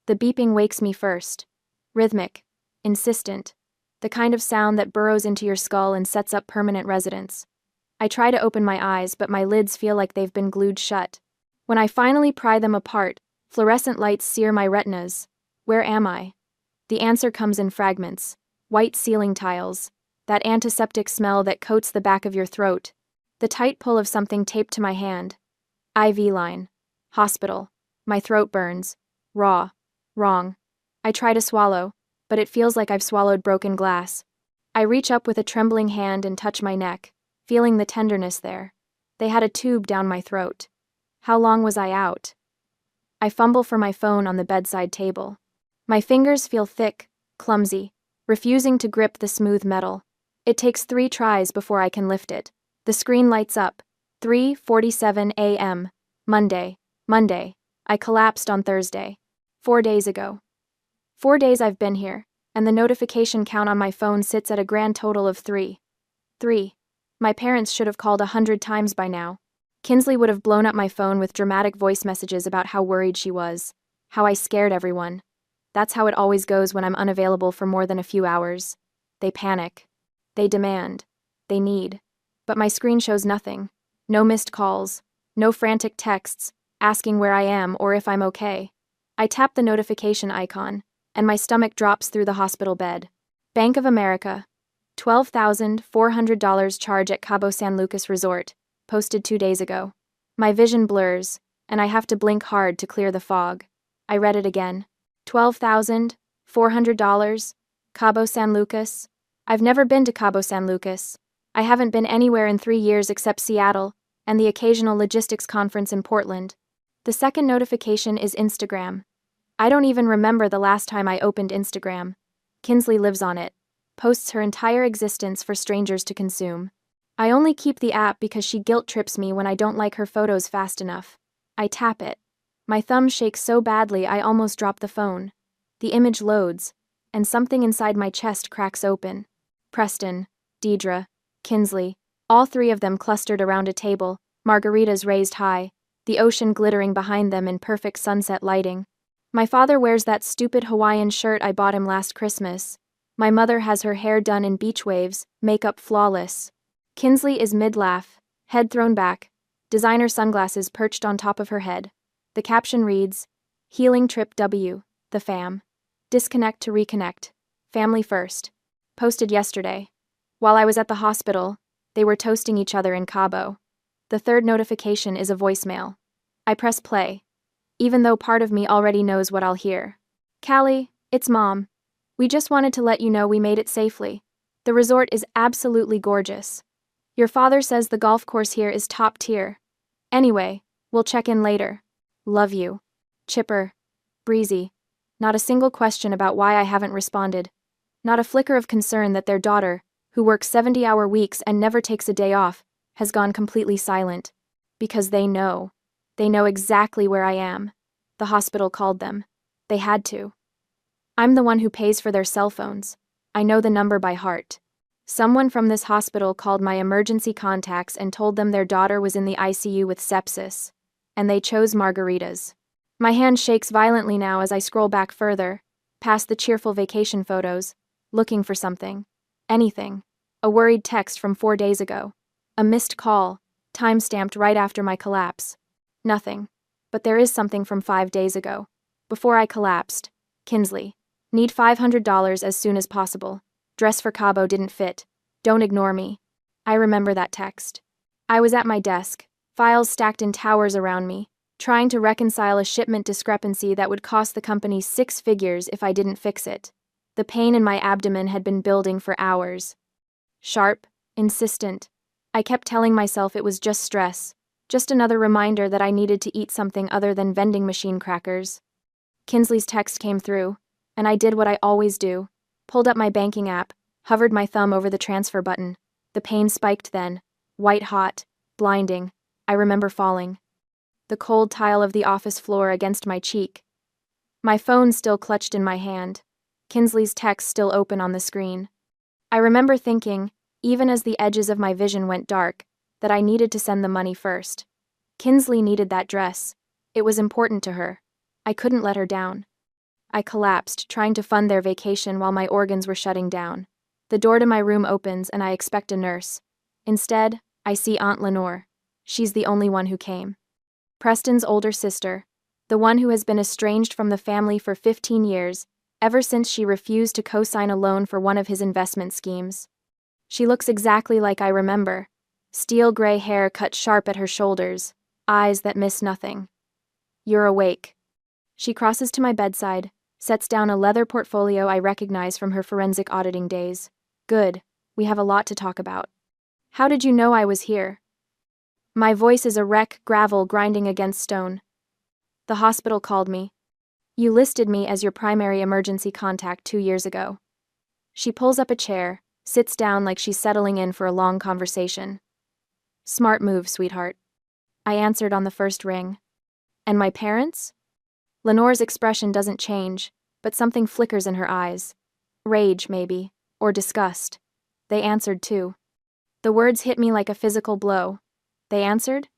The beeping wakes me first. Rhythmic. Insistent. The kind of sound that burrows into your skull and sets up permanent residence. I try to open my eyes, but my lids feel like they've been glued shut. When I finally pry them apart, fluorescent lights sear my retinas. Where am I? The answer comes in fragments. White ceiling tiles. That antiseptic smell that coats the back of your throat. The tight pull of something taped to my hand. IV line. Hospital. My throat burns. Raw. Wrong. I try to swallow, but it feels like I've swallowed broken glass. I reach up with a trembling hand and touch my neck, feeling the tenderness there. They had a tube down my throat. How long was I out? I fumble for my phone on the bedside table. My fingers feel thick, clumsy, refusing to grip the smooth metal. It takes 3 tries before I can lift it. The screen lights up. 3:47 a.m. Monday. I collapsed on Thursday. 4 days ago. 4 days I've been here, and the notification count on my phone sits at a grand total of 3. 3. My parents should have called 100 times by now. Kinsley would have blown up my phone with dramatic voice messages about how worried she was, how I scared everyone. That's how it always goes when I'm unavailable for more than a few hours. They panic. They demand. They need. But my screen shows nothing. No missed calls. No frantic texts, asking where I am or if I'm okay. I tap the notification icon, and my stomach drops through the hospital bed. Bank of America. $12,400 charge at Cabo San Lucas Resort, posted 2 days ago. My vision blurs, and I have to blink hard to clear the fog. I read it again. $12,400, Cabo San Lucas. I've never been to Cabo San Lucas. I haven't been anywhere in 3 years except Seattle and the occasional logistics conference in Portland. The second notification is Instagram. I don't even remember the last time I opened Instagram. Kinsley lives on it, posts her entire existence for strangers to consume. I only keep the app because she guilt-trips me when I don't like her photos fast enough. I tap it. My thumb shakes so badly I almost drop the phone. The image loads, and something inside my chest cracks open. Preston, Deidre, Kinsley, all 3 of them clustered around a table, margaritas raised high, the ocean glittering behind them in perfect sunset lighting. My father wears that stupid Hawaiian shirt I bought him last Christmas. My mother has her hair done in beach waves, makeup flawless. Kinsley is mid-laugh, head thrown back, designer sunglasses perched on top of her head. The caption reads, Healing Trip W, the fam. Disconnect to reconnect. Family first. Posted yesterday. While I was at the hospital, they were toasting each other in Cabo. The third notification is a voicemail. I press play, even though part of me already knows what I'll hear. Callie, it's Mom. We just wanted to let you know we made it safely. The resort is absolutely gorgeous. Your father says the golf course here is top tier. Anyway, we'll check in later. Love you. Chipper. Breezy. Not a single question about why I haven't responded. Not a flicker of concern that their daughter, who works 70-hour weeks and never takes a day off, has gone completely silent. Because they know. They know exactly where I am. The hospital called them. They had to. I'm the one who pays for their cell phones. I know the number by heart. Someone from this hospital called my emergency contacts and told them their daughter was in the ICU with sepsis. And they chose margaritas. My hand shakes violently now as I scroll back further, past the cheerful vacation photos, looking for something. Anything. A worried text from 4 days ago. A missed call, time-stamped right after my collapse. Nothing. But there is something from 5 days ago. Before I collapsed. Kinsley. Need $500 as soon as possible. Dress for Cabo didn't fit. Don't ignore me. I remember that text. I was at my desk, files stacked in towers around me, trying to reconcile a shipment discrepancy that would cost the company 6 figures if I didn't fix it. The pain in my abdomen had been building for hours. Sharp, insistent. I kept telling myself it was just stress, just another reminder that I needed to eat something other than vending machine crackers. Kinsley's text came through, and I did what I always do. Pulled up my banking app, hovered my thumb over the transfer button. The pain spiked then, white hot, blinding. I remember falling. The cold tile of the office floor against my cheek. My phone still clutched in my hand. Kinsley's text still open on the screen. I remember thinking, even as the edges of my vision went dark, that I needed to send the money first. Kinsley needed that dress. It was important to her. I couldn't let her down. I collapsed, trying to fund their vacation while my organs were shutting down. The door to my room opens and I expect a nurse. Instead, I see Aunt Lenore. She's the only one who came. Preston's older sister, the one who has been estranged from the family for 15 years, ever since she refused to co-sign a loan for one of his investment schemes. She looks exactly like I remember. Steel gray hair cut sharp at her shoulders, eyes that miss nothing. "You're awake." She crosses to my bedside, sets down a leather portfolio I recognize from her forensic auditing days. "Good, we have a lot to talk about." "How did you know I was here?" My voice is a wreck, gravel grinding against stone. "The hospital called me. You listed me as your primary emergency contact 2 years ago." She pulls up a chair, sits down like she's settling in for a long conversation. "Smart move, sweetheart." I answered on the first ring. "And my parents?" Lenore's expression doesn't change, but something flickers in her eyes. Rage, maybe, or disgust. "They answered too." The words hit me like a physical blow. They answered?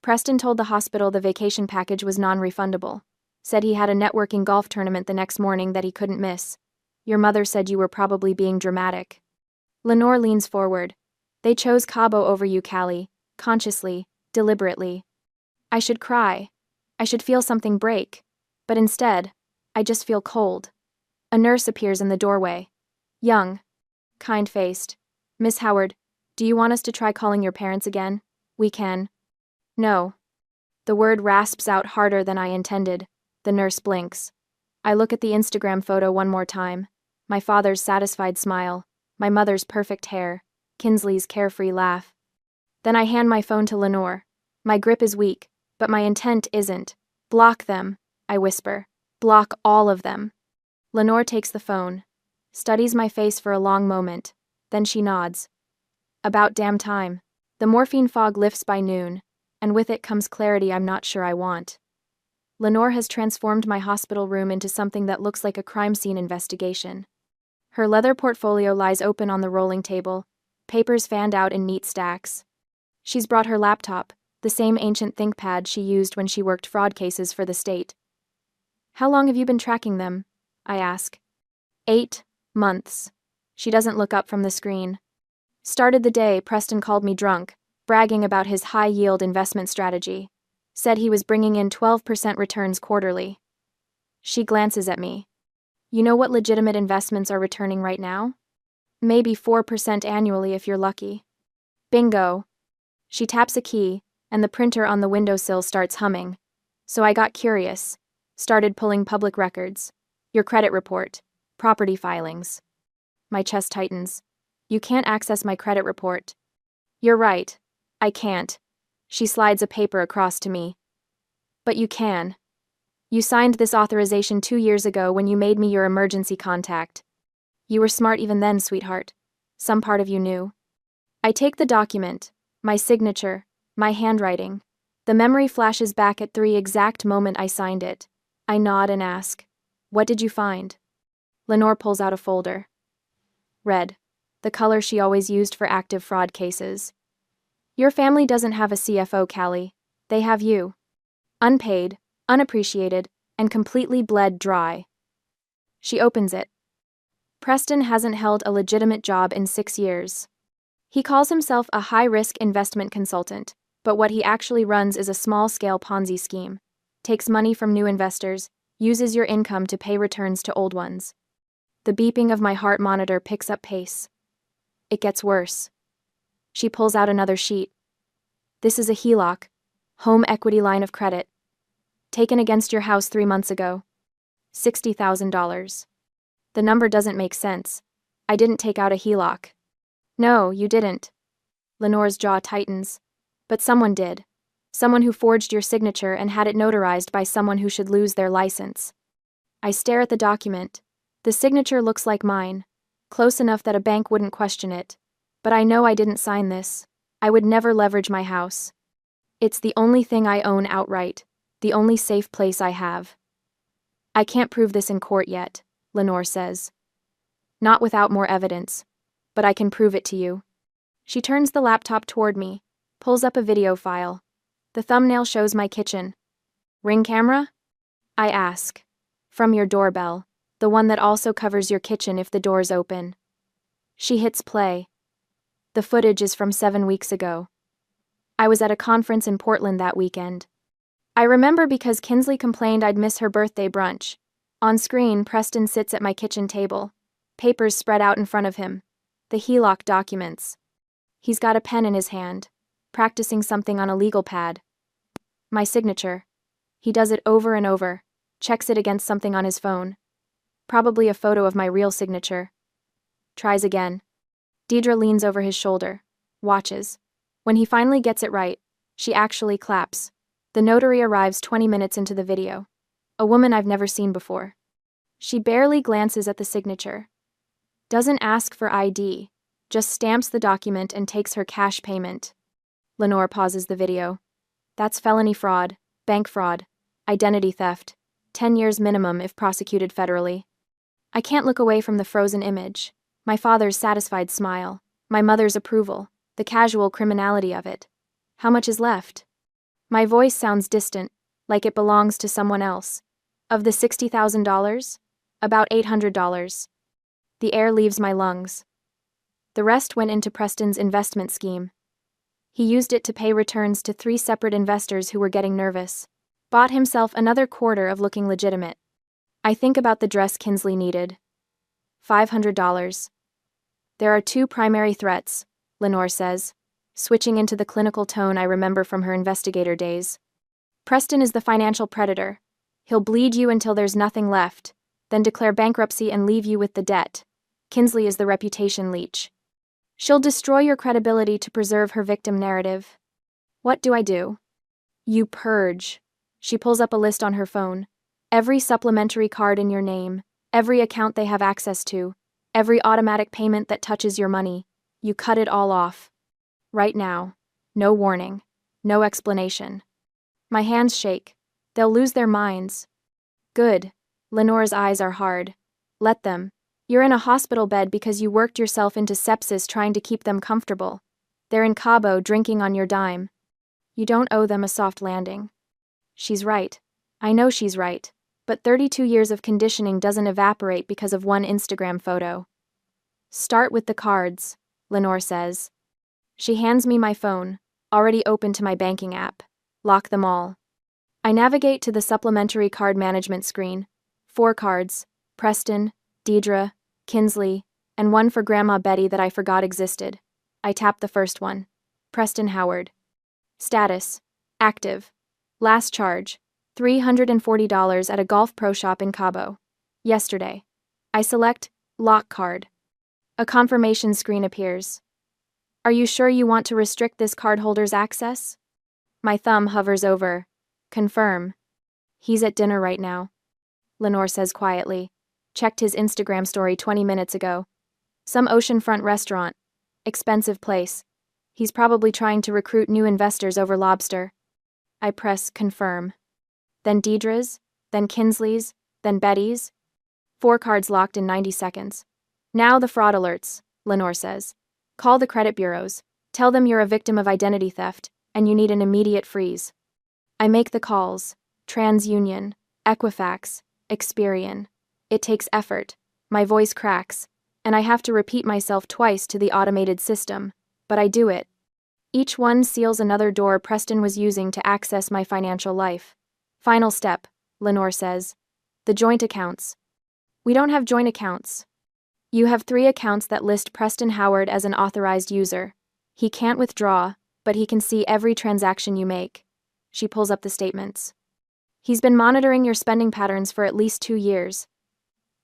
Preston told the hospital the vacation package was non-refundable. Said he had a networking golf tournament the next morning that he couldn't miss. "Your mother said you were probably being dramatic." Lenore leans forward. "They chose Cabo over you, Callie. Consciously, deliberately." I should cry. I should feel something break. But instead, I just feel cold. A nurse appears in the doorway. Young. Kind-faced. "Miss Howard, do you want us to try calling your parents again?" "We can." "No." The word rasps out harder than I intended. The nurse blinks. I look at the Instagram photo one more time. My father's satisfied smile. My mother's perfect hair. Kinsley's carefree laugh. Then I hand my phone to Lenore. My grip is weak, but my intent isn't. "Block them," I whisper. "Block all of them." Lenore takes the phone. Studies my face for a long moment. Then she nods. "About damn time." The morphine fog lifts by noon, and with it comes clarity I'm not sure I want. Lenore has transformed my hospital room into something that looks like a crime scene investigation. Her leather portfolio lies open on the rolling table, papers fanned out in neat stacks. She's brought her laptop, the same ancient ThinkPad she used when she worked fraud cases for the state. "How long have you been tracking them?" I ask. 8 months. She doesn't look up from the screen. "Started the day Preston called me drunk, bragging about his high-yield investment strategy. Said he was bringing in 12% returns quarterly." She glances at me. "You know what legitimate investments are returning right now? Maybe 4% annually if you're lucky." "Bingo." She taps a key, and the printer on the windowsill starts humming. So I got curious. Started pulling public records. Your credit report. Property filings. My chest tightens. "You can't access my credit report." "You're right. I can't." She slides a paper across to me. "But you can. You signed this authorization 2 years ago when you made me your emergency contact. You were smart even then, sweetheart. Some part of you knew." I take the document, my signature, my handwriting. The memory flashes back at the exact moment I signed it. I nod and ask, "What did you find?" Lenore pulls out a folder. Red. The color she always used for active fraud cases. "Your family doesn't have a CFO, Callie. They have you. Unpaid, unappreciated, and completely bled dry." She opens it. Preston hasn't held a legitimate job in 6 years. He calls himself a high-risk investment consultant, but what he actually runs is a small-scale Ponzi scheme. Takes money from new investors, uses your income to pay returns to old ones. The beeping of my heart monitor picks up pace. It gets worse. She pulls out another sheet. "This is a HELOC, home equity line of credit. Taken against your house 3 months ago. $60,000. The number doesn't make sense. I didn't take out a HELOC." "No, you didn't." Lenore's jaw tightens. "But someone did. Someone who forged your signature and had it notarized by someone who should lose their license." I stare at the document. The signature looks like mine. Close enough that a bank wouldn't question it. But I know I didn't sign this. I would never leverage my house. It's the only thing I own outright. The only safe place I have. "I can't prove this in court yet," Lenore says. "Not without more evidence. But I can prove it to you." She turns the laptop toward me, pulls up a video file. The thumbnail shows my kitchen. "Ring camera?" I ask. From your doorbell, the one that also covers your kitchen if the door's open. She hits play. The footage is from 7 weeks ago. I was at a conference in Portland that weekend. I remember because Kinsley complained I'd miss her birthday brunch. On screen, Preston sits at my kitchen table, papers spread out in front of him, the HELOC documents. He's got a pen in his hand, practicing something on a legal pad. My signature. He does it over and over, checks it against something on his phone. Probably a photo of my real signature. Tries again. Deidre leans over his shoulder, watches. When he finally gets it right, she actually claps. The notary arrives 20 minutes into the video. A woman I've never seen before. She barely glances at the signature. Doesn't ask for ID, just stamps the document and takes her cash payment. Lenore pauses the video. That's felony fraud, bank fraud, identity theft, 10 years minimum if prosecuted federally. I can't look away from the frozen image. My father's satisfied smile, my mother's approval, the casual criminality of it. How much is left? My voice sounds distant, like it belongs to someone else. Of the $60,000? About $800. The air leaves my lungs. The rest went into Preston's investment scheme. He used it to pay returns to 3 separate investors who were getting nervous. Bought himself another quarter of looking legitimate. I think about the dress Kinsley needed. $500. There are 2 primary threats, Lenore says, switching into the clinical tone I remember from her investigator days. Preston is the financial predator. He'll bleed you until there's nothing left, then declare bankruptcy and leave you with the debt. Kinsley is the reputation leech. She'll destroy your credibility to preserve her victim narrative. What do I do? You purge. She pulls up a list on her phone. Every supplementary card in your name, every account they have access to, every automatic payment that touches your money. You cut it all off. Right now. No warning. No explanation. My hands shake. They'll lose their minds. Good. Lenore's eyes are hard. Let them. You're in a hospital bed because you worked yourself into sepsis trying to keep them comfortable. They're in Cabo drinking on your dime. You don't owe them a soft landing. She's right. I know she's right. But 32 years of conditioning doesn't evaporate because of one Instagram photo. Start with the cards, Lenore says. She hands me my phone, already open to my banking app. Lock them all. I navigate to the supplementary card management screen. 4 cards, Preston, Deidre, Kinsley, and one for Grandma Betty that I forgot existed. I tap the first one. Preston Howard. Status. Active. Last charge. $340 at a golf pro shop in Cabo. Yesterday. I select Lock Card. A confirmation screen appears. Are you sure you want to restrict this cardholder's access? My thumb hovers over. Confirm. He's at dinner right now. Lenore says quietly. Checked his Instagram story 20 minutes ago. Some oceanfront restaurant. Expensive place. He's probably trying to recruit new investors over lobster. I press confirm. Then Deidre's, then Kinsley's, then Betty's. 4 cards locked in 90 seconds. Now the fraud alerts, Lenore says. Call the credit bureaus. Tell them you're a victim of identity theft, and you need an immediate freeze. I make the calls. TransUnion, Equifax, Experian. It takes effort. My voice cracks, and I have to repeat myself twice to the automated system, but I do it. Each one seals another door Preston was using to access my financial life. Final step, Lenore says. The joint accounts. We don't have joint accounts. You have 3 accounts that list Preston Howard as an authorized user. He can't withdraw, but he can see every transaction you make. She pulls up the statements. He's been monitoring your spending patterns for at least 2 years.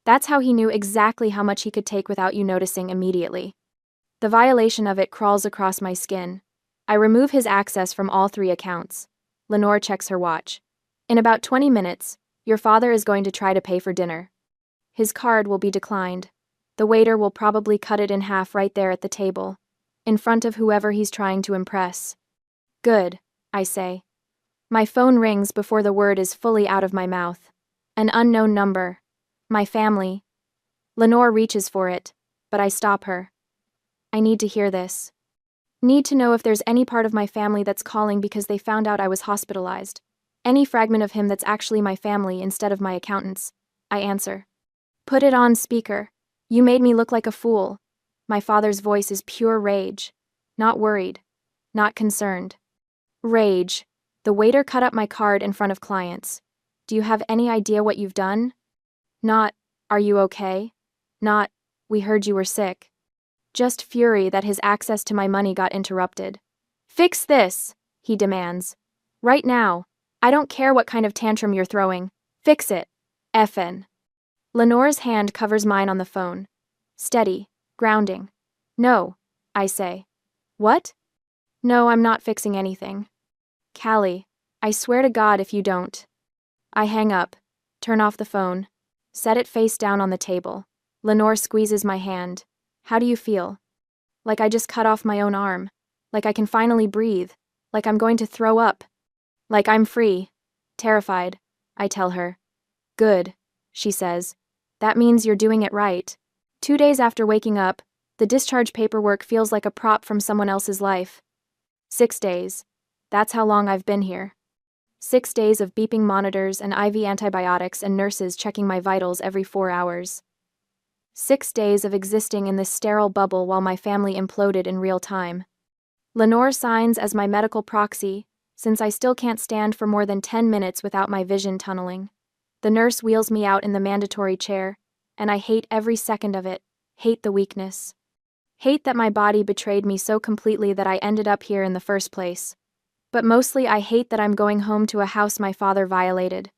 That's how he knew exactly how much he could take without you noticing immediately. The violation of it crawls across my skin. I remove his access from all 3 accounts. Lenore checks her watch. In about 20 minutes, your father is going to try to pay for dinner. His card will be declined. The waiter will probably cut it in half right there at the table, in front of whoever he's trying to impress. Good, I say. My phone rings before the word is fully out of my mouth. An unknown number. My family. Lenore reaches for it, but I stop her. I need to hear this. Need to know if there's any part of my family that's calling because they found out I was hospitalized. Any fragment of him that's actually my family instead of my accountant's. I answer. Put it on speaker. You made me look like a fool. My father's voice is pure rage. Not worried. Not concerned. Rage. The waiter cut up my card in front of clients. Do you have any idea what you've done? Not, are you okay? Not, we heard you were sick. Just fury that his access to my money got interrupted. Fix this, he demands. Right now. I don't care what kind of tantrum you're throwing. Fix it. Effin. Lenore's hand covers mine on the phone. Steady, grounding. No, I say. What? No, I'm not fixing anything. Callie, I swear to God if you don't. I hang up, turn off the phone, set it face down on the table. Lenore squeezes my hand. How do you feel? Like I just cut off my own arm. Like I can finally breathe. Like I'm going to throw up. Like I'm free. Terrified, I tell her. Good, she says. That means you're doing it right. 2 days after waking up, the discharge paperwork feels like a prop from someone else's life. 6 days. That's how long I've been here. 6 days of beeping monitors and IV antibiotics and nurses checking my vitals every 4 hours. 6 days of existing in this sterile bubble while my family imploded in real time. Lenore signs as my medical proxy, since I still can't stand for more than 10 minutes without my vision tunneling. The nurse wheels me out in the mandatory chair, and I hate every second of it, hate the weakness. Hate that my body betrayed me so completely that I ended up here in the first place. But mostly I hate that I'm going home to a house my father violated.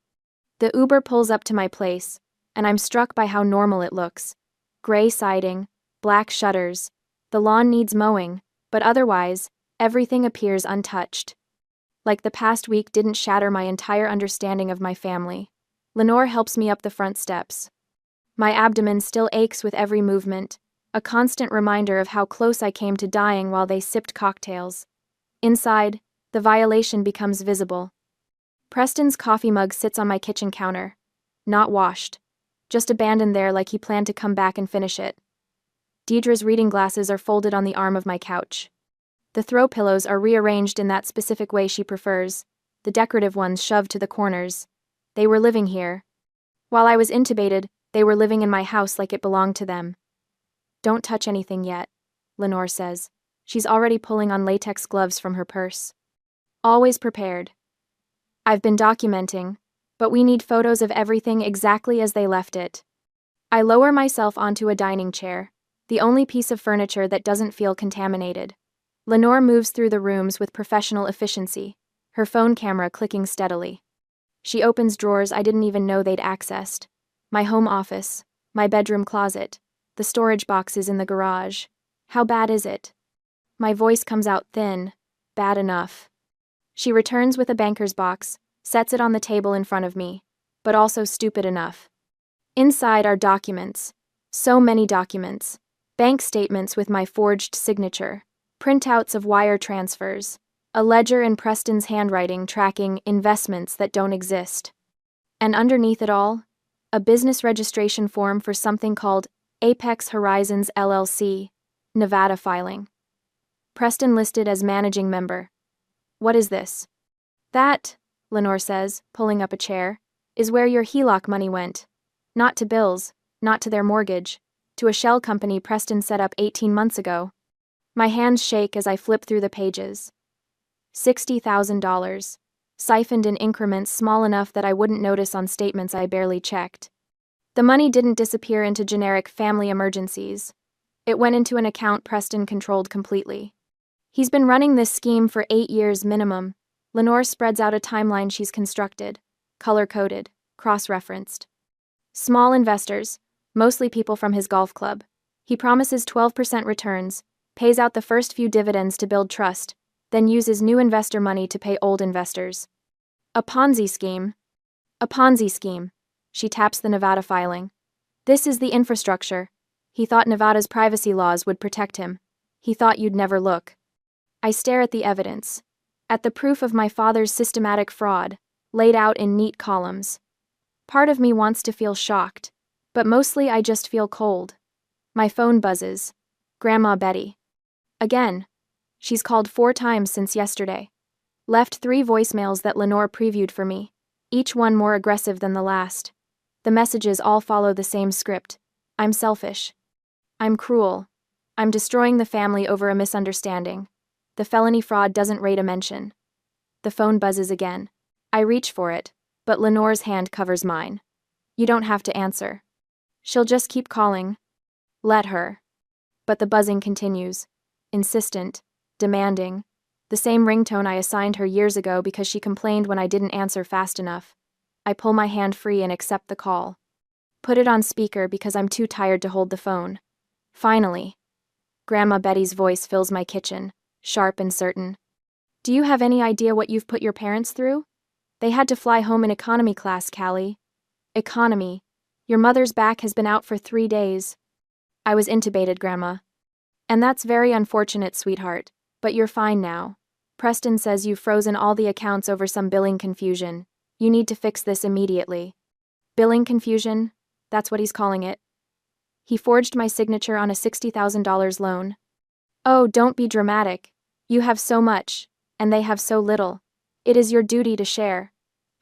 The Uber pulls up to my place, and I'm struck by how normal it looks. Gray siding, black shutters. The lawn needs mowing, but otherwise, everything appears untouched. Like the past week didn't shatter my entire understanding of my family. Lenore helps me up the front steps. My abdomen still aches with every movement, a constant reminder of how close I came to dying while they sipped cocktails. Inside, the violation becomes visible. Preston's coffee mug sits on my kitchen counter. Not washed. Just abandoned there like he planned to come back and finish it. Deidre's reading glasses are folded on the arm of my couch. The throw pillows are rearranged in that specific way she prefers, the decorative ones shoved to the corners. They were living here. While I was intubated, they were living in my house like it belonged to them. Don't touch anything yet, Lenore says. She's already pulling on latex gloves from her purse. Always prepared. I've been documenting, but we need photos of everything exactly as they left it. I lower myself onto a dining chair, the only piece of furniture that doesn't feel contaminated. Lenore moves through the rooms with professional efficiency, her phone camera clicking steadily. She opens drawers I didn't even know they'd accessed. My home office, my bedroom closet, the storage boxes in the garage. How bad is it? My voice comes out thin, bad enough. She returns with a banker's box, sets it on the table in front of me, but also stupid enough. Inside are documents. So many documents. Bank statements with my forged signature. Printouts of wire transfers. A ledger in Preston's handwriting tracking investments that don't exist. And underneath it all, a business registration form for something called Apex Horizons LLC, Nevada filing. Preston listed as managing member. What is this? That, Lenore says, pulling up a chair, is where your HELOC money went. Not to bills, not to their mortgage, to a shell company Preston set up 18 months ago. My hands shake as I flip through the pages. $60,000, siphoned in increments small enough that I wouldn't notice on statements I barely checked. The money didn't disappear into generic family emergencies. It went into an account Preston controlled completely. He's been running this scheme for 8 years minimum. Lenore spreads out a timeline she's constructed, color-coded, cross-referenced. Small investors, mostly people from his golf club. He promises 12% returns, pays out the first few dividends to build trust, then uses new investor money to pay old investors. A Ponzi scheme. A Ponzi scheme. She taps the Nevada filing. This is the infrastructure. He thought Nevada's privacy laws would protect him. He thought you'd never look. I stare at the evidence. At the proof of my father's systematic fraud, laid out in neat columns. Part of me wants to feel shocked, but mostly I just feel cold. My phone buzzes. Grandma Betty. Again. She's called 4 times since yesterday. Left 3 voicemails that Lenore previewed for me, each one more aggressive than the last. The messages all follow the same script. I'm selfish. I'm cruel. I'm destroying the family over a misunderstanding. The felony fraud doesn't rate a mention. The phone buzzes again. I reach for it, but Lenore's hand covers mine. You don't have to answer. She'll just keep calling. Let her. But the buzzing continues. Insistent. Demanding. The same ringtone I assigned her years ago because she complained when I didn't answer fast enough. I pull my hand free and accept the call. Put it on speaker because I'm too tired to hold the phone. Finally. Grandma Betty's voice fills my kitchen, sharp and certain. Do you have any idea what you've put your parents through? They had to fly home in economy class, Callie. Economy. Your mother's back has been out for 3 days. I was intubated, Grandma. And that's very unfortunate, sweetheart, but you're fine now. Preston says you've frozen all the accounts over some billing confusion. You need to fix this immediately. Billing confusion? That's what he's calling it. He forged my signature on a $60,000 loan. Oh, don't be dramatic. You have so much, and they have so little. It is your duty to share.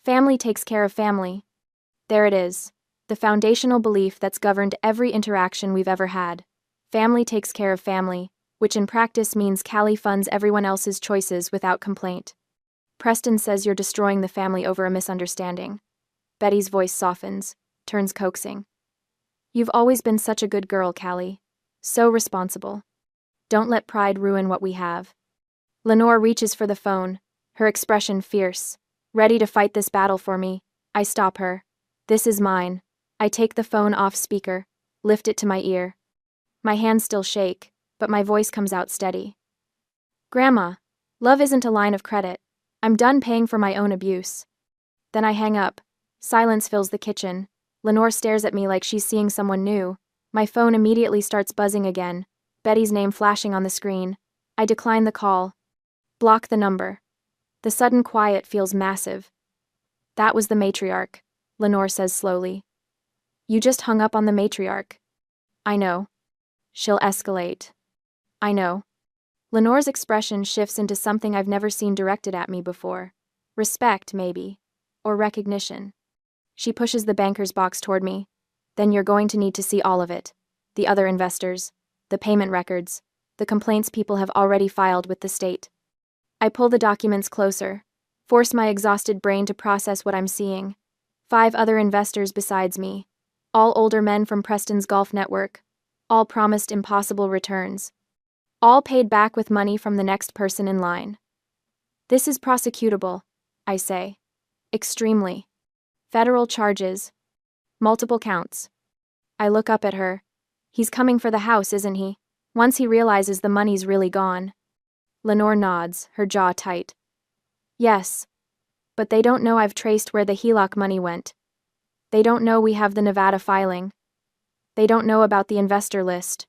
Family takes care of family. There it is. The foundational belief that's governed every interaction we've ever had. Family takes care of family, which in practice means Callie funds everyone else's choices without complaint. Preston says you're destroying the family over a misunderstanding. Betty's voice softens, turns coaxing. You've always been such a good girl, Callie. So responsible. Don't let pride ruin what we have. Lenore reaches for the phone, her expression fierce. Ready to fight this battle for me. I stop her. This is mine. I take the phone off speaker, lift it to my ear. My hands still shake, but my voice comes out steady. Grandma, love isn't a line of credit. I'm done paying for my own abuse. Then I hang up. Silence fills the kitchen. Lenore stares at me like she's seeing someone new. My phone immediately starts buzzing again, Betty's name flashing on the screen. I decline the call. Block the number. The sudden quiet feels massive. That was the matriarch, Lenore says slowly. You just hung up on the matriarch. I know. She'll escalate. I know. Lenore's expression shifts into something I've never seen directed at me before. Respect, maybe. Or recognition. She pushes the banker's box toward me. Then you're going to need to see all of it. The other investors. The payment records. The complaints people have already filed with the state. I pull the documents closer. Force my exhausted brain to process what I'm seeing. 5 other investors besides me. All older men from Preston's golf network. All promised impossible returns. All paid back with money from the next person in line. This is prosecutable, I say. Extremely. Federal charges. Multiple counts. I look up at her. He's coming for the house, isn't he? Once he realizes the money's really gone. Lenore nods, her jaw tight. Yes. But they don't know I've traced where the HELOC money went. They don't know we have the Nevada filing. They don't know about the investor list.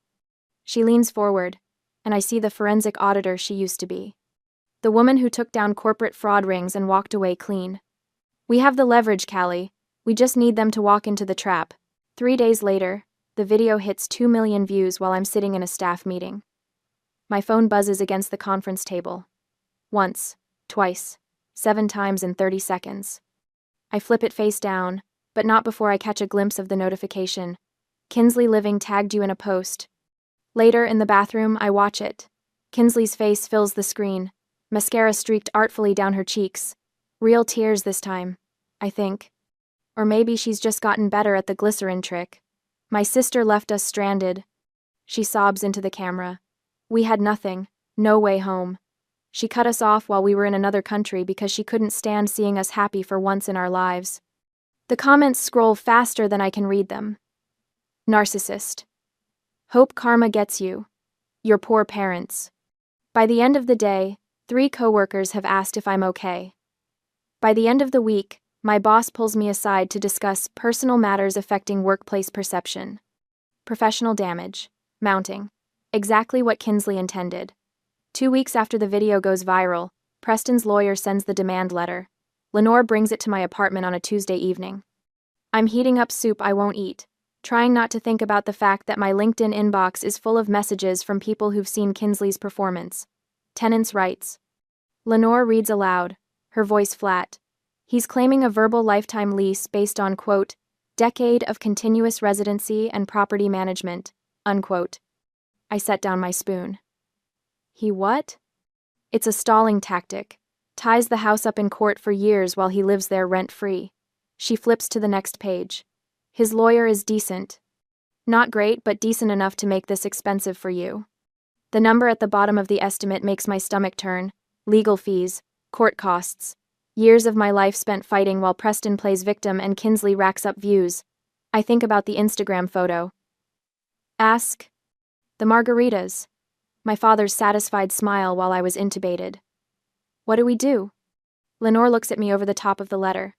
She leans forward, and I see the forensic auditor she used to be. The woman who took down corporate fraud rings and walked away clean. We have the leverage, Callie. We just need them to walk into the trap. 3 days later, the video hits 2 million views while I'm sitting in a staff meeting. My phone buzzes against the conference table. Once, twice, 7 times in 30 seconds. I flip it face down, but not before I catch a glimpse of the notification. Kinsley Living tagged you in a post. Later, in the bathroom, I watch it. Kinsley's face fills the screen, mascara streaked artfully down her cheeks. Real tears this time, I think. Or maybe she's just gotten better at the glycerin trick. My sister left us stranded. She sobs into the camera. We had nothing, no way home. She cut us off while we were in another country because she couldn't stand seeing us happy for once in our lives. The comments scroll faster than I can read them. Narcissist. Hope karma gets you. Your poor parents. By the end of the day, 3 coworkers have asked if I'm okay. By the end of the week, my boss pulls me aside to discuss personal matters affecting workplace perception. Professional damage. Mounting. Exactly what Kinsley intended. 2 weeks after the video goes viral, Preston's lawyer sends the demand letter. Lenore brings it to my apartment on a Tuesday evening. I'm heating up soup I won't eat, trying not to think about the fact that my LinkedIn inbox is full of messages from people who've seen Kinsley's performance. Tenants' rights. Lenore reads aloud, her voice flat. He's claiming a verbal lifetime lease based on, quote, Decade of continuous residency and property management, unquote. I set down my spoon. He what? It's a stalling tactic. Ties the house up in court for years while he lives there rent-free. She flips to the next page. His lawyer is decent. Not great, but decent enough to make this expensive for you. The number at the bottom of the estimate makes my stomach turn. Legal fees, court costs. Years of my life spent fighting while Preston plays victim and Kinsley racks up views. I think about the Instagram photo. Ask. The margaritas. My father's satisfied smile while I was intubated. What do we do? Lenore looks at me over the top of the letter.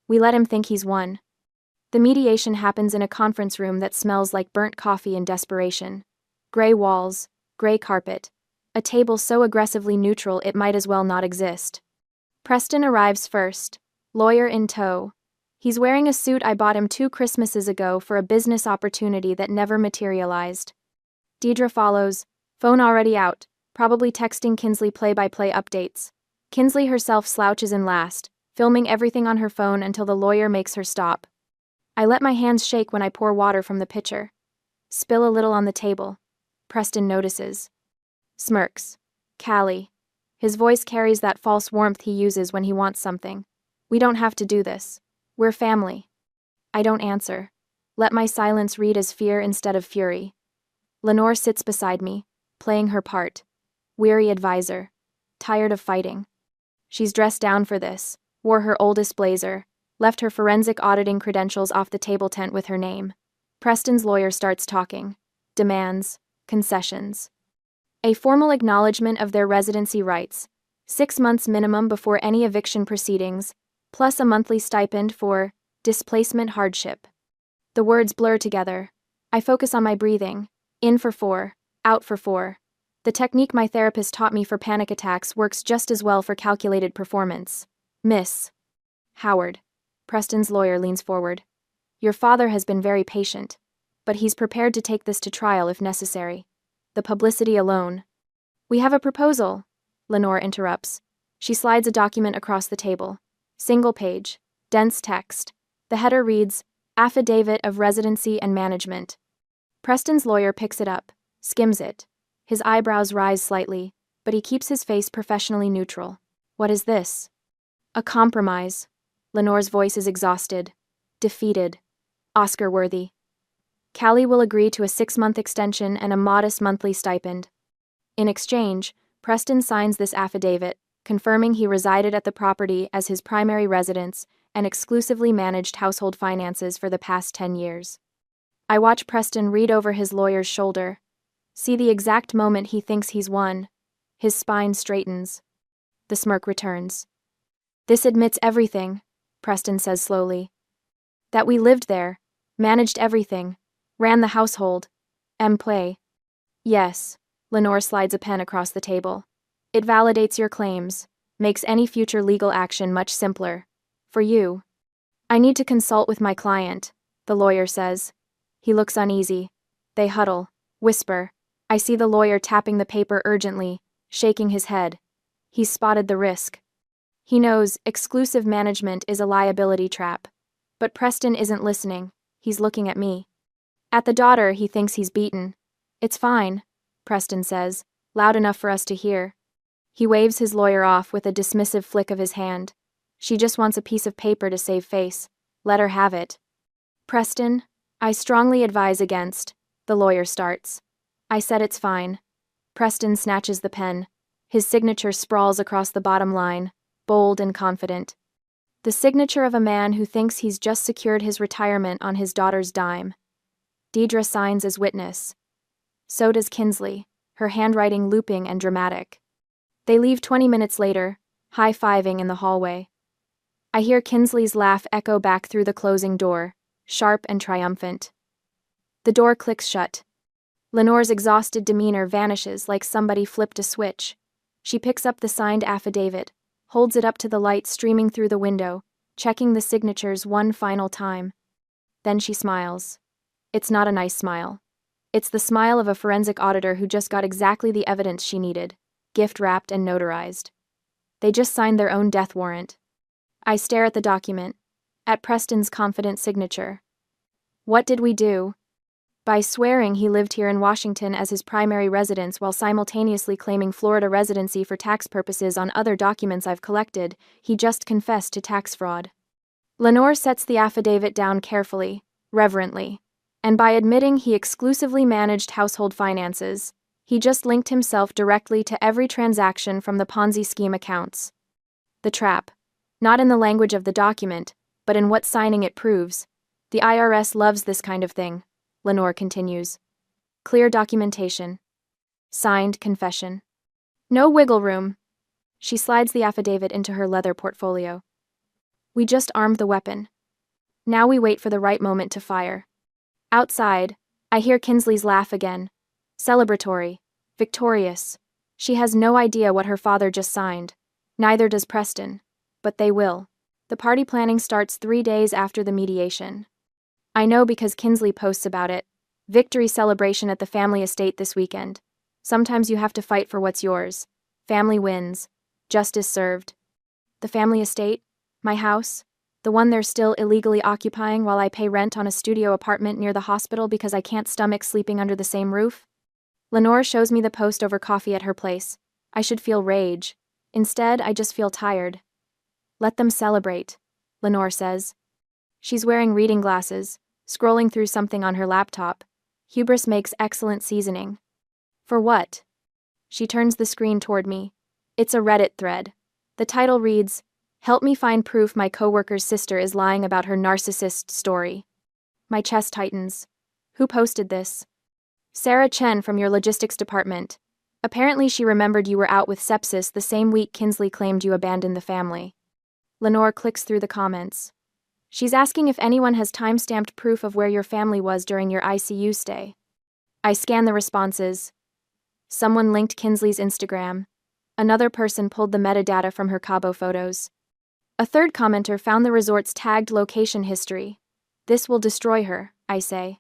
We let him think he's won. The mediation happens in a conference room that smells like burnt coffee and desperation. Gray walls, gray carpet. A table so aggressively neutral it might as well not exist. Preston arrives first, lawyer in tow. He's wearing a suit I bought him 2 Christmases ago for a business opportunity that never materialized. Deidre follows, phone already out, probably texting Kinsley play-by-play updates. Kinsley herself slouches in last, filming everything on her phone until the lawyer makes her stop. I let my hands shake when I pour water from the pitcher. Spill a little on the table. Preston notices. Smirks. Callie. His voice carries that false warmth he uses when he wants something. We don't have to do this. We're family. I don't answer. Let my silence read as fear instead of fury. Lenore sits beside me, playing her part. Weary advisor. Tired of fighting. She's dressed down for this, wore her oldest blazer, left her forensic auditing credentials off the table tent with her name. Preston's lawyer starts talking. Demands. Concessions. A formal acknowledgement of their residency rights, 6 months minimum before any eviction proceedings, plus a monthly stipend for displacement hardship. The words blur together. I focus on my breathing. In for 4, out for 4. The technique my therapist taught me for panic attacks works just as well for calculated performance. Miss Howard. Preston's lawyer leans forward. Your father has been very patient, but he's prepared to take this to trial if necessary. The publicity alone. We have a proposal, Lenore interrupts. She slides a document across the table. Single page, dense text. The header reads, Affidavit of Residency and Management. Preston's lawyer picks it up, skims it. His eyebrows rise slightly, but he keeps his face professionally neutral. What is this? A compromise. Lenore's voice is exhausted. Defeated. Oscar-worthy. Callie will agree to a 6-month extension and a modest monthly stipend. In exchange, Preston signs this affidavit, confirming he resided at the property as his primary residence and exclusively managed household finances for the past 10 years. I watch Preston read over his lawyer's shoulder. See the exact moment he thinks he's won. His spine straightens. The smirk returns. This admits everything, Preston says slowly. That we lived there, managed everything, ran the household. Play. Yes, Lenore slides a pen across the table. It validates your claims, makes any future legal action much simpler. For you. I need to consult with my client, the lawyer says. He looks uneasy. They huddle, whisper. I see the lawyer tapping the paper urgently, shaking his head. He's spotted the risk. He knows exclusive management is a liability trap. But Preston isn't listening. He's looking at me. At the daughter, he thinks he's beaten. It's fine, Preston says, loud enough for us to hear. He waves his lawyer off with a dismissive flick of his hand. She just wants a piece of paper to save face. Let her have it. Preston, I strongly advise against, the lawyer starts. I said it's fine. Preston snatches the pen. His signature sprawls across the bottom line, bold and confident. The signature of a man who thinks he's just secured his retirement on his daughter's dime. Deidre signs as witness. So does Kinsley, her handwriting looping and dramatic. They leave 20 minutes later, high-fiving in the hallway. I hear Kinsley's laugh echo back through the closing door, sharp and triumphant. The door clicks shut. Lenore's exhausted demeanor vanishes like somebody flipped a switch. She picks up the signed affidavit, holds it up to the light streaming through the window, checking the signatures one final time. Then she smiles. It's not a nice smile. It's the smile of a forensic auditor who just got exactly the evidence she needed, gift-wrapped and notarized. They just signed their own death warrant. I stare at the document. At Preston's confident signature. What did we do? By swearing he lived here in Washington as his primary residence while simultaneously claiming Florida residency for tax purposes on other documents I've collected, he just confessed to tax fraud. Lenore sets the affidavit down carefully, reverently. And by admitting he exclusively managed household finances, he just linked himself directly to every transaction from the Ponzi scheme accounts. The trap. Not in the language of the document, but in what signing it proves. The IRS loves this kind of thing, Lenore continues. Clear documentation. Signed confession. No wiggle room. She slides the affidavit into her leather portfolio. We just armed the weapon. Now we wait for the right moment to fire. Outside, I hear Kinsley's laugh again. Celebratory. Victorious. She has no idea what her father just signed. Neither does Preston. But they will. The party planning starts 3 days after the mediation. I know because Kinsley posts about it. Victory celebration at the family estate this weekend. Sometimes you have to fight for what's yours. Family wins. Justice served. The family estate? My house? The one they're still illegally occupying while I pay rent on a studio apartment near the hospital because I can't stomach sleeping under the same roof? Lenore shows me the post over coffee at her place. I should feel rage. Instead, I just feel tired. Let them celebrate, Lenore says. She's wearing reading glasses, scrolling through something on her laptop. Hubris makes excellent seasoning. For what? She turns the screen toward me. It's a Reddit thread. The title reads, "Help me find proof my coworker's sister is lying about her narcissist story." My chest tightens. Who posted this? Sarah Chen from your logistics department. Apparently she remembered you were out with sepsis the same week Kinsley claimed you abandoned the family. Lenore clicks through the comments. She's asking if anyone has time-stamped proof of where your family was during your ICU stay. I scan the responses. Someone linked Kinsley's Instagram. Another person pulled the metadata from her Cabo photos. A third commenter found the resort's tagged location history. This will destroy her, I say.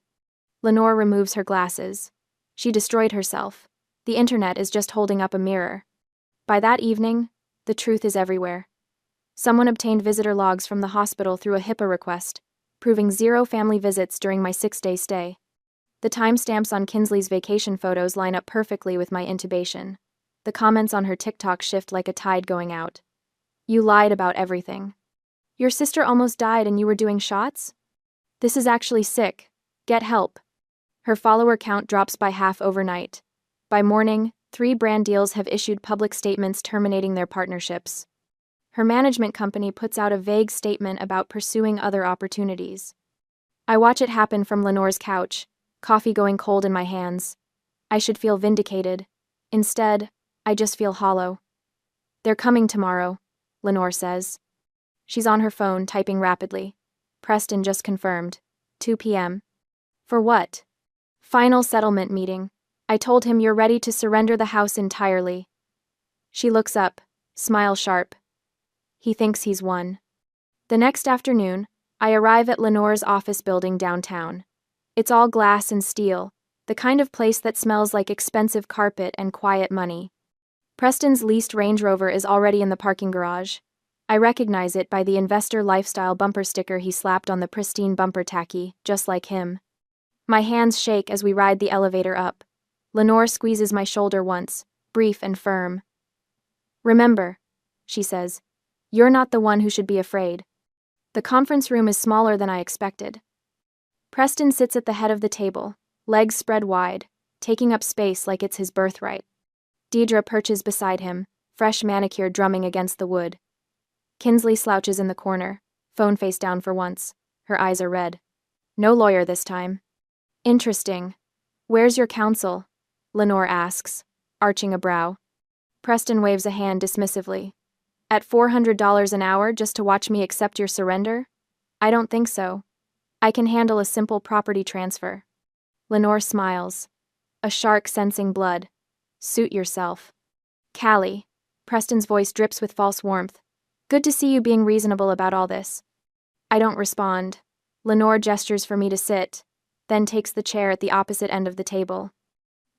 Lenore removes her glasses. She destroyed herself. The internet is just holding up a mirror. By that evening, the truth is everywhere. Someone obtained visitor logs from the hospital through a HIPAA request, proving 0 family visits during my 6-day stay. The timestamps on Kinsley's vacation photos line up perfectly with my intubation. The comments on her TikTok shift like a tide going out. You lied about everything. Your sister almost died and you were doing shots? This is actually sick. Get help. Her follower count drops by half overnight. By morning, 3 brand deals have issued public statements terminating their partnerships. Her management company puts out a vague statement about pursuing other opportunities. I watch it happen from Lenore's couch, coffee going cold in my hands. I should feel vindicated. Instead, I just feel hollow. They're coming tomorrow, Lenore says. She's on her phone, typing rapidly. Preston just confirmed. 2 p.m. For what? Final settlement meeting. I told him you're ready to surrender the house entirely. She looks up, smile sharp. He thinks he's won. The next afternoon, I arrive at Lenore's office building downtown. It's all glass and steel, the kind of place that smells like expensive carpet and quiet money. Preston's leased Range Rover is already in the parking garage. I recognize it by the investor lifestyle bumper sticker he slapped on the pristine bumper tacky, just like him. My hands shake as we ride the elevator up. Lenore squeezes my shoulder once, brief and firm. Remember, she says, you're not the one who should be afraid. The conference room is smaller than I expected. Preston sits at the head of the table, legs spread wide, taking up space like it's his birthright. Deidre perches beside him, fresh manicure drumming against the wood. Kinsley slouches in the corner, phone face down for once. Her eyes are red. No lawyer this time. Interesting. Where's your counsel? Lenore asks, arching a brow. Preston waves a hand dismissively. At $400 an hour just to watch me accept your surrender? I don't think so. I can handle a simple property transfer. Lenore smiles. A shark sensing blood. Suit yourself. Callie. Preston's voice drips with false warmth. Good to see you being reasonable about all this. I don't respond. Lenore gestures for me to sit, then takes the chair at the opposite end of the table.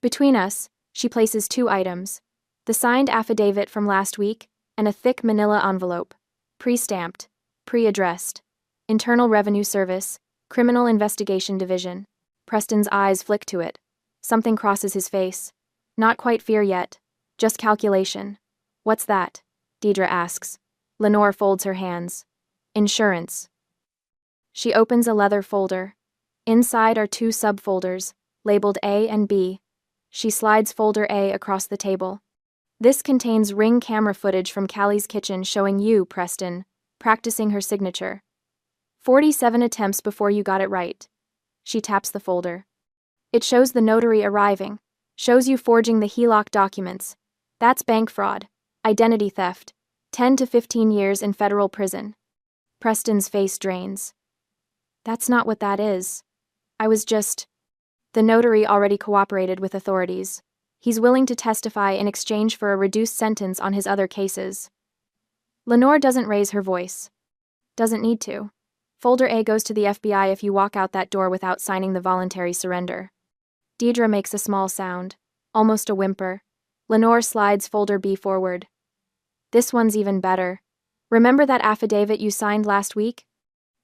Between us, she places 2 items. The signed affidavit from last week and a thick manila envelope. Pre-stamped. Pre-addressed. Internal Revenue Service, Criminal Investigation Division. Preston's eyes flick to it. Something crosses his face. Not quite fear yet, just calculation. What's that? Deidre asks. Lenore folds her hands. Insurance. She opens a leather folder. Inside are two subfolders, labeled A and B. She slides folder A across the table. This contains Ring camera footage from Callie's kitchen showing you, Preston, practicing her signature. 47 attempts before you got it right. She taps the folder. It shows the notary arriving, shows you forging the HELOC documents. That's bank fraud, identity theft, 10 to 15 years in federal prison. Preston's face drains. That's not what that is. I was just... The notary already cooperated with authorities. He's willing to testify in exchange for a reduced sentence on his other cases. Lenore doesn't raise her voice. Doesn't need to. Folder A goes to the FBI if you walk out that door without signing the voluntary surrender. Deidre makes a small sound, almost a whimper. Lenore slides folder B forward. This one's even better. Remember that affidavit you signed last week?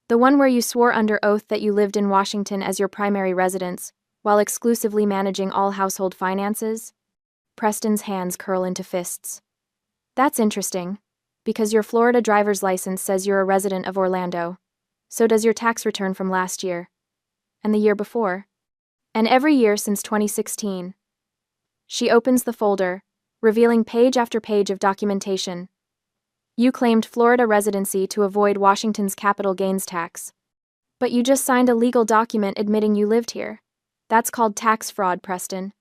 The one where you swore under oath that you lived in Washington as your primary residence, while exclusively managing all household finances? Preston's hands curl into fists. That's interesting, because your Florida driver's license says you're a resident of Orlando. So does your tax return from last year. And the year before. And every year since 2016. She opens the folder, revealing page after page of documentation. You claimed Florida residency to avoid Washington's capital gains tax. But you just signed a legal document admitting you lived here. That's called tax fraud, Preston.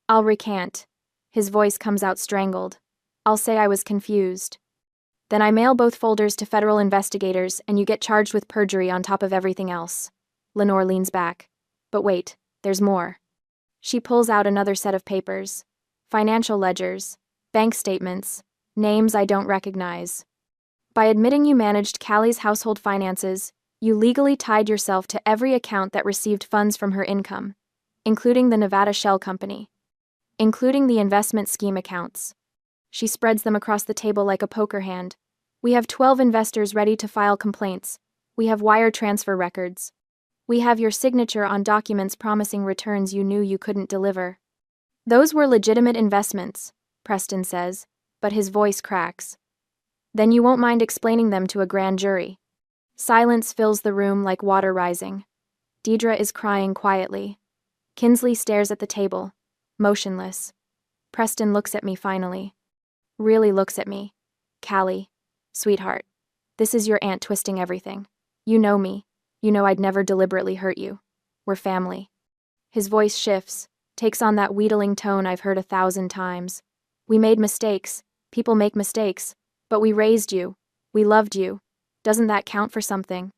I'll recant. His voice comes out strangled. I'll say I was confused. Then I mail both folders to federal investigators and you get charged with perjury on top of everything else. Lenore leans back. But wait, there's more. She pulls out another set of papers. Financial ledgers, bank statements, names I don't recognize. By admitting you managed Callie's household finances, you legally tied yourself to every account that received funds from her income, including the Nevada Shell Company, including the investment scheme accounts. She spreads them across the table like a poker hand. We have 12 investors ready to file complaints. We have wire transfer records. We have your signature on documents promising returns you knew you couldn't deliver. Those were legitimate investments, Preston says, but his voice cracks. Then you won't mind explaining them to a grand jury. Silence fills the room like water rising. Deidre is crying quietly. Kinsley stares at the table, motionless. Preston looks at me finally. Really looks at me. Callie, sweetheart, this is your aunt twisting everything. You know me. You know I'd never deliberately hurt you. We're family. His voice shifts, takes on that wheedling tone I've heard 1,000 times. We made mistakes. People make mistakes. But we raised you. We loved you. Doesn't that count for something?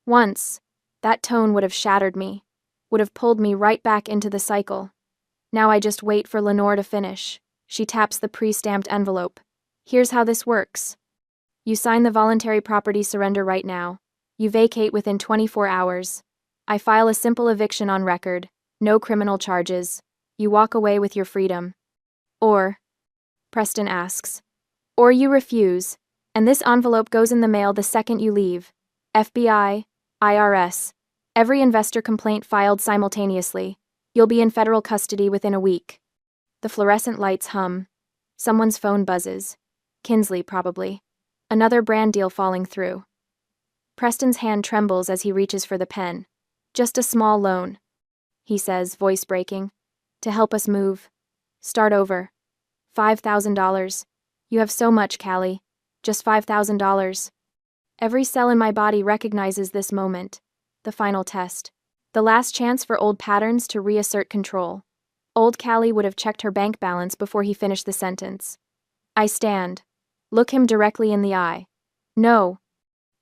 Once, that tone would have shattered me, would have pulled me right back into the cycle. Now I just wait for Lenore to finish. She taps the pre-stamped envelope. Here's how this works. You sign the voluntary property surrender right now. You vacate within 24 hours. I file a simple eviction on record. No criminal charges. You walk away with your freedom. Or, Preston asks, or you refuse, and this envelope goes in the mail the second you leave. FBI, IRS, every investor complaint filed simultaneously. You'll be in federal custody within a week. The fluorescent lights hum. Someone's phone buzzes. Kinsley, probably. Another brand deal falling through. Preston's hand trembles as he reaches for the pen. Just a small loan, he says, voice breaking. To help us move. Start over. $5,000. You have so much, Callie. Just $5,000. Every cell in my body recognizes this moment. The final test. The last chance for old patterns to reassert control. Old Callie would have checked her bank balance before he finished the sentence. I stand. Look him directly in the eye. No.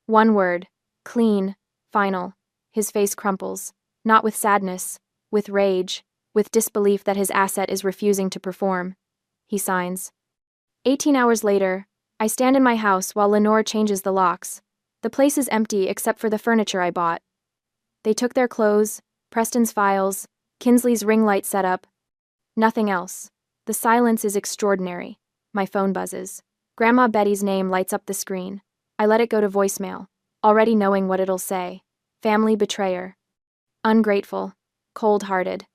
One word. Clean. Final. His face crumples. Not with sadness. With rage. With disbelief that his asset is refusing to perform. He signs. 18 hours later, I stand in my house while Lenore changes the locks. The place is empty except for the furniture I bought. They took their clothes, Preston's files, Kinsley's ring light setup. Nothing else. The silence is extraordinary. My phone buzzes. Grandma Betty's name lights up the screen. I let it go to voicemail. already knowing what it'll say. Family betrayer. Ungrateful. Cold-hearted.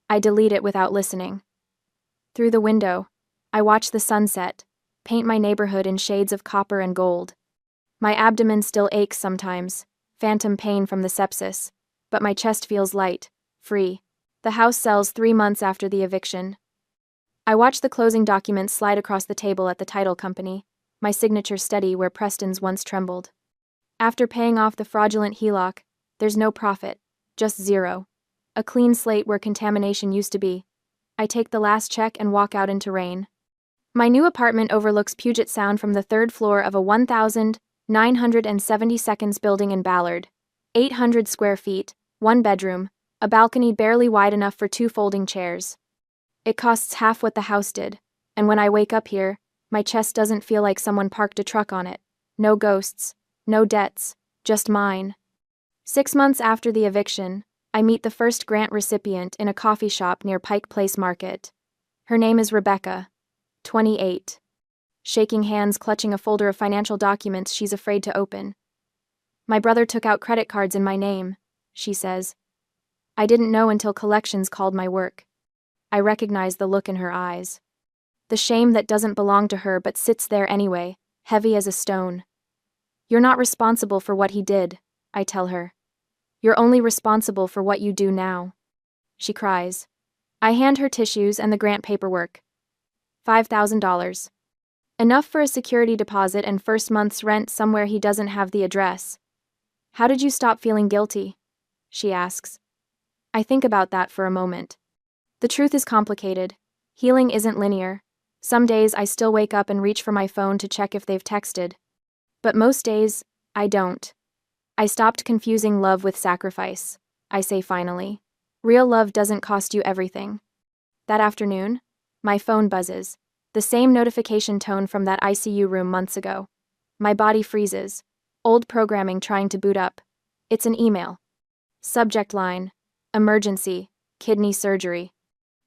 I delete it without listening. Through the window, I watch the sunset, paint my neighborhood in shades of copper and gold. My abdomen still aches sometimes, phantom pain from the sepsis, but my chest feels light, free. The house sells 3 months after the eviction. I watch the closing documents slide across the table at the title company, my signature steady where Preston's once trembled. After paying off the fraudulent HELOC, there's no profit, just zero. A clean slate where contamination used to be. I take the last check and walk out into rain. My new apartment overlooks Puget Sound from the 3rd floor of a 1,972 building in Ballard. 800 square feet, 1 bedroom, a balcony barely wide enough for 2 folding chairs. It costs half what the house did, and when I wake up here, my chest doesn't feel like someone parked a truck on it. No ghosts, no debts, just mine. 6 months after the eviction, I meet the first grant recipient in a coffee shop near Pike Place Market. Her name is Rebecca, 28. Shaking hands, clutching a folder of financial documents she's afraid to open. My brother took out credit cards in my name, she says. I didn't know until collections called my work. I recognize the look in her eyes. The shame that doesn't belong to her but sits there anyway, heavy as a stone. You're not responsible for what he did, I tell her. You're only responsible for what you do now. She cries. I hand her tissues and the grant paperwork. $5,000. Enough for a security deposit and first month's rent somewhere he doesn't have the address. How did you stop feeling guilty? She asks. I think about that for a moment. The truth is complicated. Healing isn't linear. Some days I still wake up and reach for my phone to check if they've texted. But most days, I don't. I stopped confusing love with sacrifice, I say finally. Real love doesn't cost you everything. That afternoon, my phone buzzes, the same notification tone from that ICU room months ago. My body freezes, old programming trying to boot up. It's an email. Subject line, emergency, kidney surgery.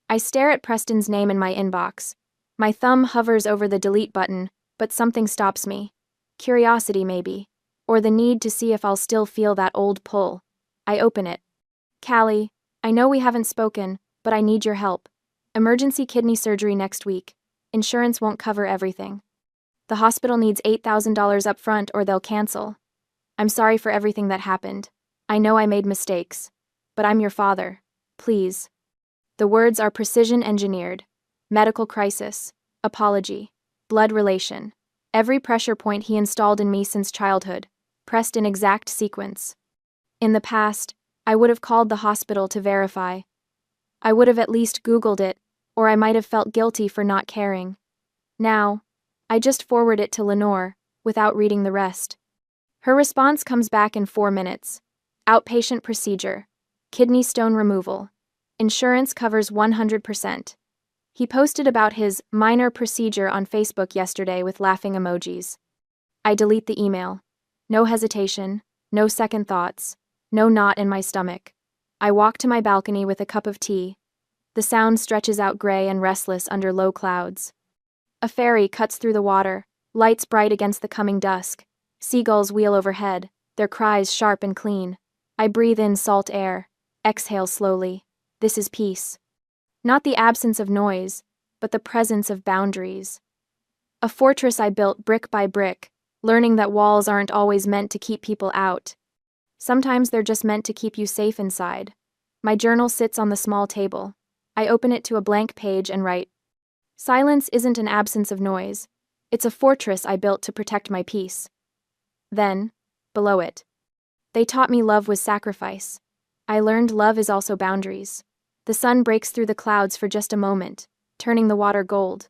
I stare at Preston's name in my inbox. My thumb hovers over the delete button, but something stops me. Curiosity maybe. Or the need to see if I'll still feel that old pull. I open it. Callie, I know we haven't spoken, but I need your help. Emergency kidney surgery next week. Insurance won't cover everything. The hospital needs $8,000 up front or they'll cancel. I'm sorry for everything that happened. I know I made mistakes. But I'm your father. Please. The words are precision engineered. Medical crisis. Apology. Blood relation. Every pressure point he installed in me since childhood, pressed in exact sequence. In the past, I would have called the hospital to verify. I would have at least Googled it, or I might have felt guilty for not caring. Now, I just forward it to Lenore, without reading the rest. Her response comes back in 4 minutes. Outpatient procedure. Kidney stone removal. Insurance covers 100%. He posted about his minor procedure on Facebook yesterday with laughing emojis. I delete the email. No hesitation, no second thoughts, no knot in my stomach. I walk to my balcony with a cup of tea. The sound stretches out gray and restless under low clouds. A ferry cuts through the water, lights bright against the coming dusk. Seagulls wheel overhead, their cries sharp and clean. I breathe in salt air, exhale slowly. This is peace. Not the absence of noise, but the presence of boundaries. A fortress I built brick by brick, learning that walls aren't always meant to keep people out. Sometimes they're just meant to keep you safe inside. My journal sits on the small table. I open it to a blank page and write. Silence isn't an absence of noise. It's a fortress I built to protect my peace. Then, below it. They taught me love was sacrifice. I learned love is also boundaries. The sun breaks through the clouds for just a moment, turning the water gold.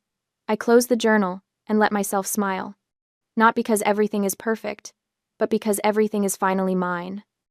I close the journal and let myself smile. Not because everything is perfect, but because everything is finally mine.